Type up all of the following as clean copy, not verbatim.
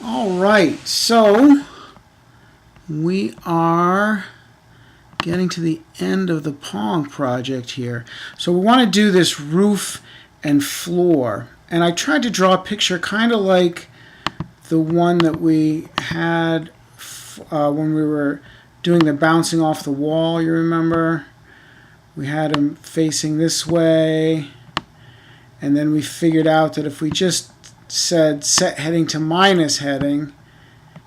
All right, so we are getting to the end of the Pong project here. So we want to do this roof and floor. And I tried to draw a picture kind of like the one that we had when we were doing the bouncing off the wall, you remember? We had him facing this way, and then we figured out that if we just said set heading to minus heading,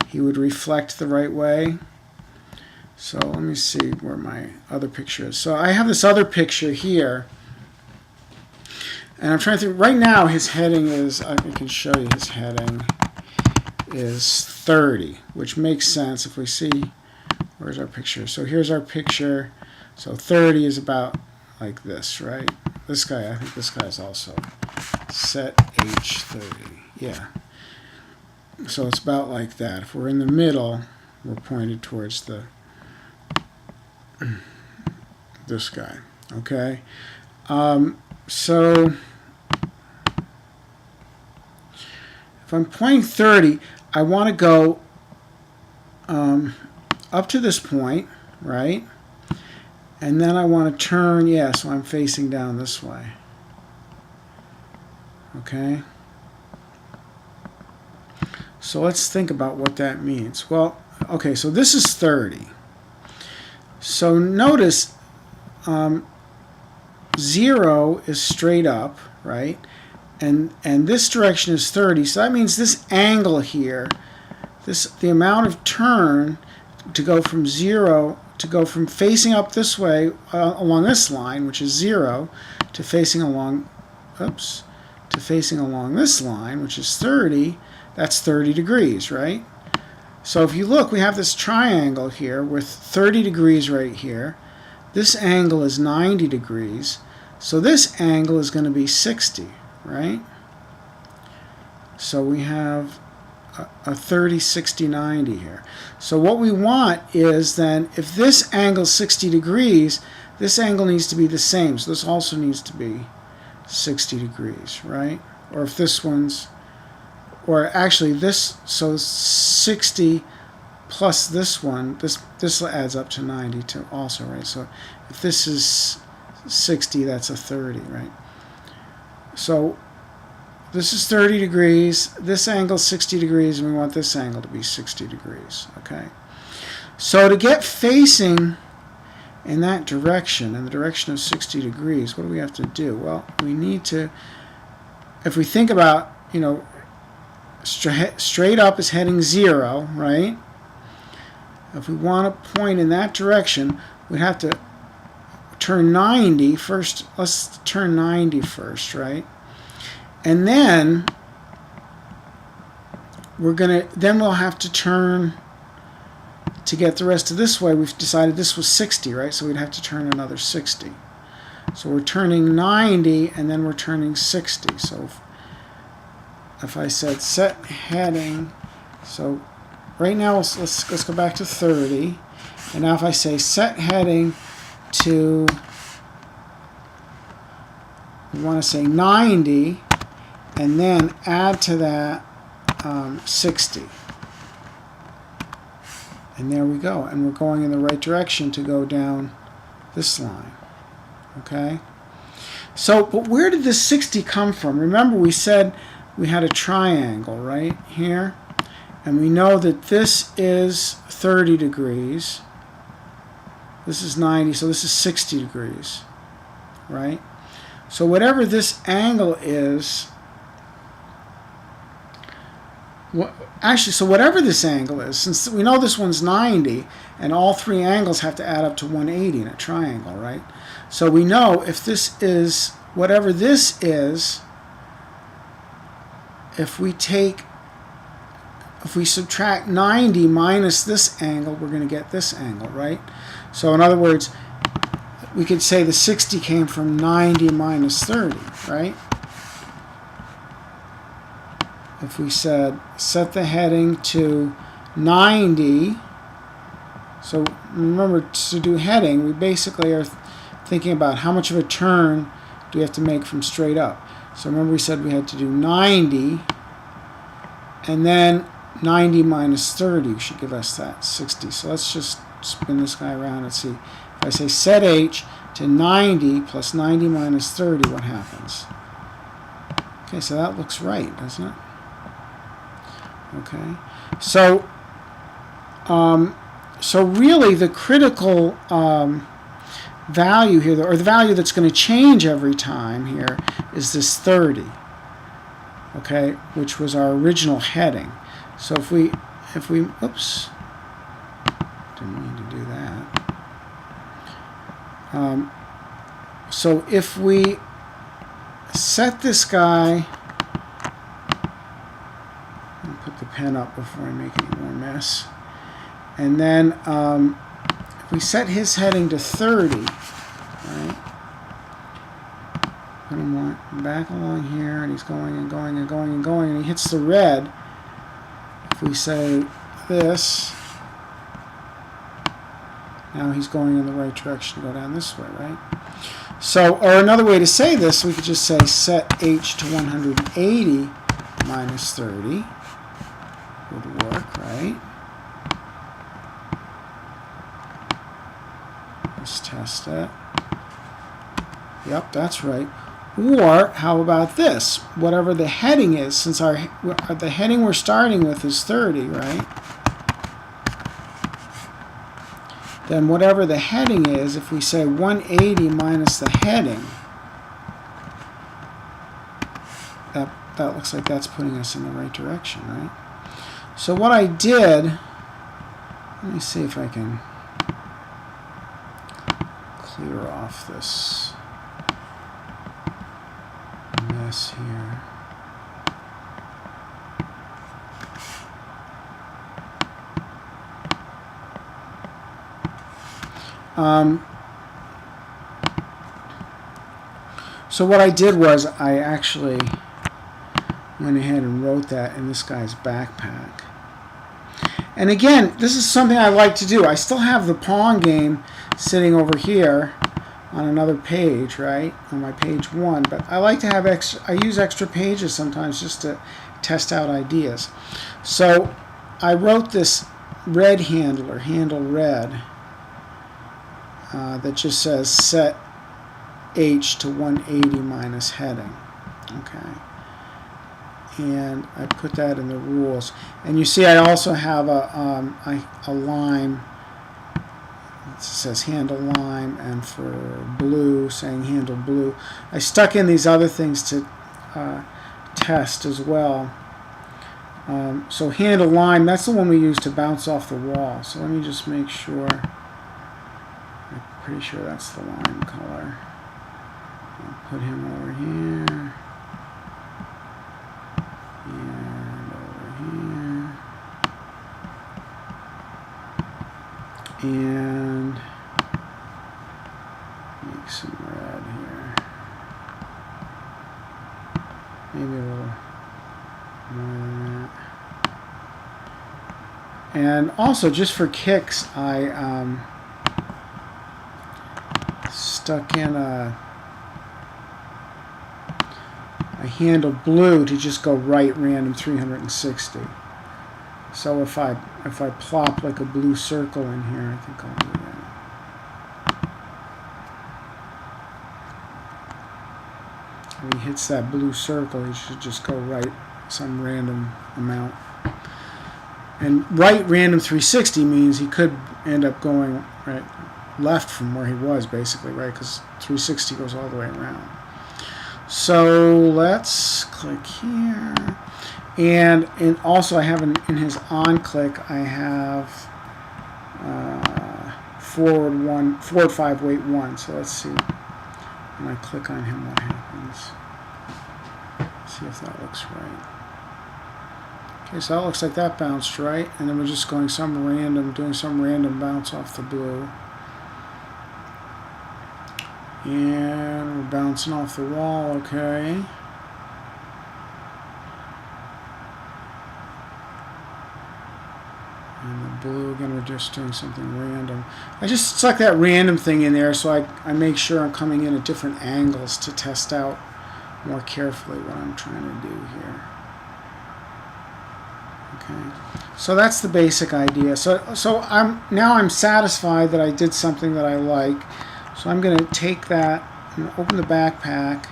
he would reflect the right way. So let me see where my other picture is. So I have this other picture here, and I'm trying to think. Right now his heading is, I can show you his heading is 30, which makes sense if we see, where's our picture? So here's our picture. So 30 is about like this, right? This guy, I think this guy is also set H30. Yeah. So it's about like that. If we're in the middle, we're pointed towards the this guy. Okay. So if I'm pointing 30, I want to go up to this point, right? And then I want to turn, yeah, so I'm facing down this way. Okay? So let's think about what that means. Well, okay, so this is 30. So notice 0 is straight up, right? And this direction is 30. So that means this angle here, the amount of turn to go from 0 to go from facing up this way along this line, which is 0, to facing along, to facing along this line, which is 30. That's 30 degrees, right? So if you look, we have this triangle here with 30 degrees right here. This angle is 90 degrees. So this angle is going to be 60, right? So we have a 30, 60, 90 here. So what we want is then, if this angle is 60 degrees, this angle needs to be the same. So this also needs to be 60 degrees, right? Or if this one's, or actually this, so 60 plus this one, this adds up to 90 too also, right? So if this is 60, that's a 30, right? So this is 30 degrees, this angle is 60 degrees, and we want this angle to be 60 degrees, okay? So to get facing in that direction, in the direction of 60 degrees, what do we have to do? Well, we need to, if we think about, you know, straight up is heading 0, right? If we want to point in that direction, we'd have to turn 90 first. Let's turn 90 first, right? And then we'll have to turn to get the rest of this way. We've decided this was 60, right? So we'd have to turn another 60. So we're turning 90 and then we're turning 60. So if I said set heading, so right now let's go back to 30. And now if I say set heading to, we want to say 90, and then add to that 60. And there we go. And we're going in the right direction to go down this line. Okay? So, but where did this 60 come from? Remember we said we had a triangle right here. And we know that this is 30 degrees. This is 90, so this is 60 degrees. Right? So whatever this angle is, actually, so whatever this angle is, since we know this one's 90, and all three angles have to add up to 180 in a triangle, right? So we know if this is, whatever this is, if we subtract 90 minus this angle, we're going to get this angle, right? So in other words, we could say the 60 came from 90 minus 30, right? If we said set the heading to 90, so remember to do heading, we basically are thinking about how much of a turn do we have to make from straight up. So remember we said we had to do 90, and then 90 minus 30 should give us that 60. So let's just spin this guy around and see. If I say set h to 90 plus 90 minus 30, what happens? Okay, so that looks right, doesn't it? Okay, so so really the critical value here, or the value that's going to change every time here, is this 30. Okay, which was our original heading. So if we, oops, didn't mean to do that. So if we set this guy, I'll put the pen up before I make any more mess, and then if we set his heading to 30, right? Put him back along here, and he's going and going and going and going, and he hits the red. If we say this, now he's going in the right direction to go down this way, right? So, or another way to say this, we could just say set h to 180 minus 30 would work, right? Let's test it. Yep, that's right. Or how about this? Whatever the heading is, since the heading we're starting with is 30, right? Then whatever the heading is, if we say 180 minus the heading, that looks like that's putting us in the right direction, right? So what I did, let me see if I can clear off this mess here. So what I did was I actually went ahead and wrote that in this guy's backpack. And again, this is something I like to do. I still have the Pong game sitting over here on another page, right, on my page 1, but I like to have I use extra pages sometimes just to test out ideas. So I wrote this red handler, handle red, that just says set h to 180 minus heading. Okay, and I put that in the rules. And you see I also have a line that says handle line, and for blue saying handle blue. I stuck in these other things to test as well. So handle line, that's the one we use to bounce off the wall. So let me just make sure. I'm pretty sure that's the line color. I'll put him over here. And over here. And make some red here. Maybe a little more than that. And also, just for kicks, I stuck in a handle blue to just go right random 360. So if I plop like a blue circle in here, I think I'll do that. When he hits that blue circle, he should just go right some random amount. And right random 360 means he could end up going right left from where he was, basically, right? Because 360 goes all the way around. So let's click here. And also I have in his on click, I have forward 5, wait 1. So let's see. When I click on him, what happens? See if that looks right. Okay, so that looks like that bounced right. And then we're just going doing some random bounce off the blue. And we're bouncing off the wall, okay. And the blue, again, we're just doing something random. I just stuck that random thing in there so I make sure I'm coming in at different angles to test out more carefully what I'm trying to do here. Okay. So that's the basic idea. So I'm satisfied that I did something that I like. So I'm going to take that and open the backpack,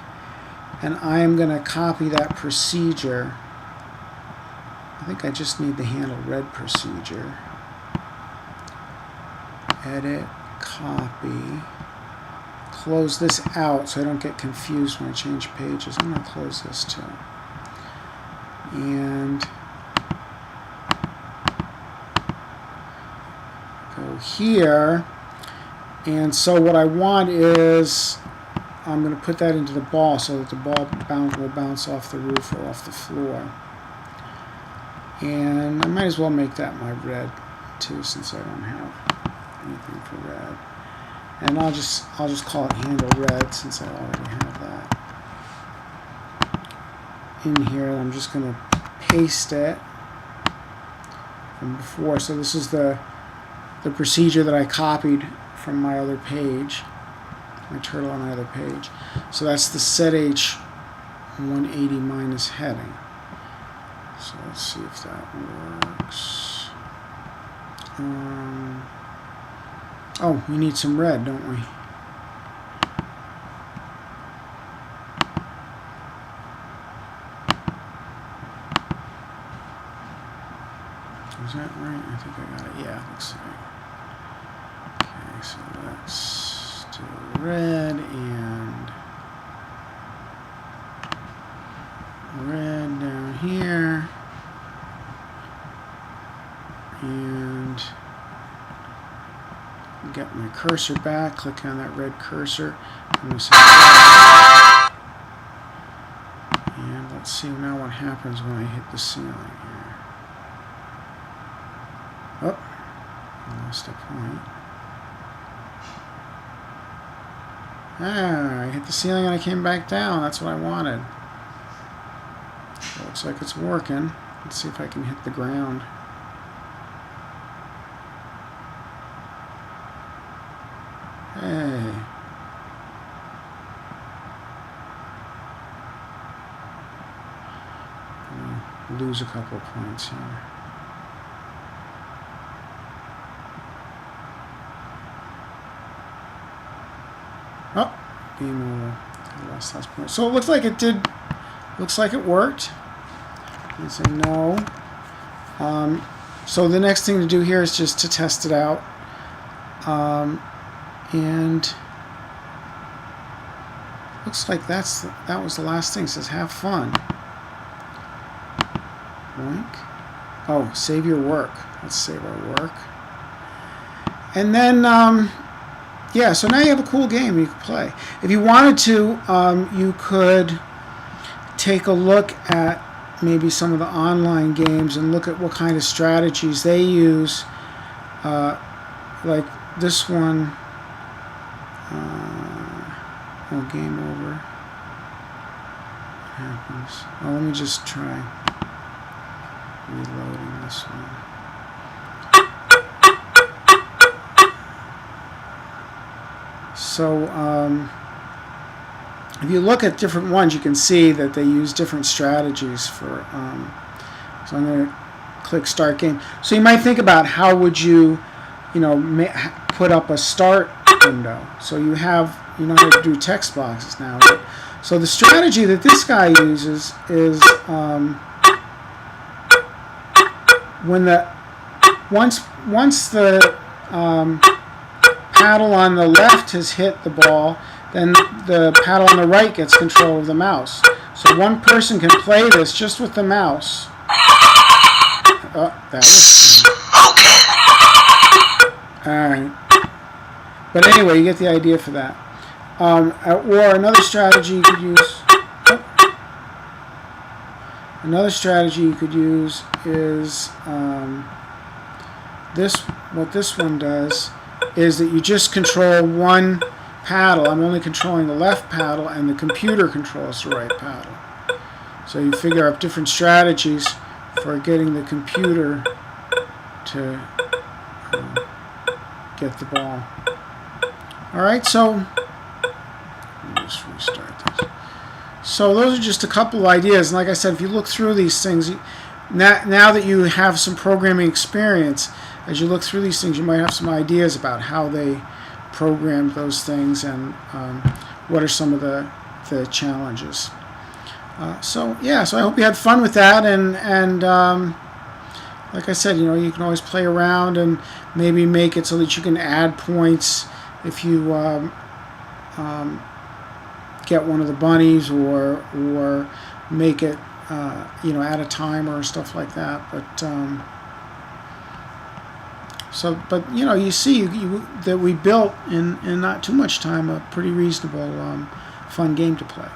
and I am going to copy that procedure. I think I just need the handle red procedure. Edit, copy. Close this out so I don't get confused when I change pages. I'm going to close this too. And go here. And so what I want is I'm going to put that into the ball so that the ball will bounce off the roof or off the floor. And I might as well make that my red too, since I don't have anything for red. And I'll just call it handle red since I already have that in here. And I'm just going to paste it from before. So this is the procedure that I copied from my other page, my turtle on my other page. So that's the setH 180 minus heading. So let's see if that works. Oh, we need some red, don't we? Is that right? I think I got it. Yeah, looks like. Okay, so let's do red and red down here. And get my cursor back, click on that red cursor. I'm going to say red. And let's see now what happens when I hit the ceiling here. Oh, I lost a point. I hit the ceiling and I came back down. That's what I wanted. It looks like it's working. Let's see if I can hit the ground. Hey. Lose a couple of points here. Oh, game over. I lost last point. So it looks like it did. Looks like it worked. Let's say no. So the next thing to do here is just to test it out. And looks like that was the last thing. It says have fun. Boink. Oh, save your work. Let's save our work. And then yeah, so now you have a cool game you can play. If you wanted to, you could take a look at maybe some of the online games and look at what kind of strategies they use. Like this one. Oh, game over. What happens? Oh, let me just try reloading this one. So, if you look at different ones, you can see that they use different strategies for. So I'm going to click Start Game. So you might think about how would you put up a start window. So you know how to do text boxes now. So the strategy that this guy uses is once the paddle on the left has hit the ball, then the paddle on the right gets control of the mouse. So one person can play this just with the mouse. Oh, that was alright. But anyway, you get the idea for that. Or another strategy you could use. Another strategy you could use is this. What this one does is that you just control one paddle. I'm only controlling the left paddle, and the computer controls the right paddle. So you figure out different strategies for getting the computer to get the ball. Alright, so let me just restart this. So those are just a couple of ideas, and like I said, if you look through these things, now that you have some programming experience, as you look through these things, you might have some ideas about how they programmed those things and what are some of the challenges. So I hope you had fun with that, and like I said, you can always play around and maybe make it so that you can add points if you get one of the bunnies, or make it add a timer or stuff like that. But you see that we built in not too much time a pretty reasonable fun game to play.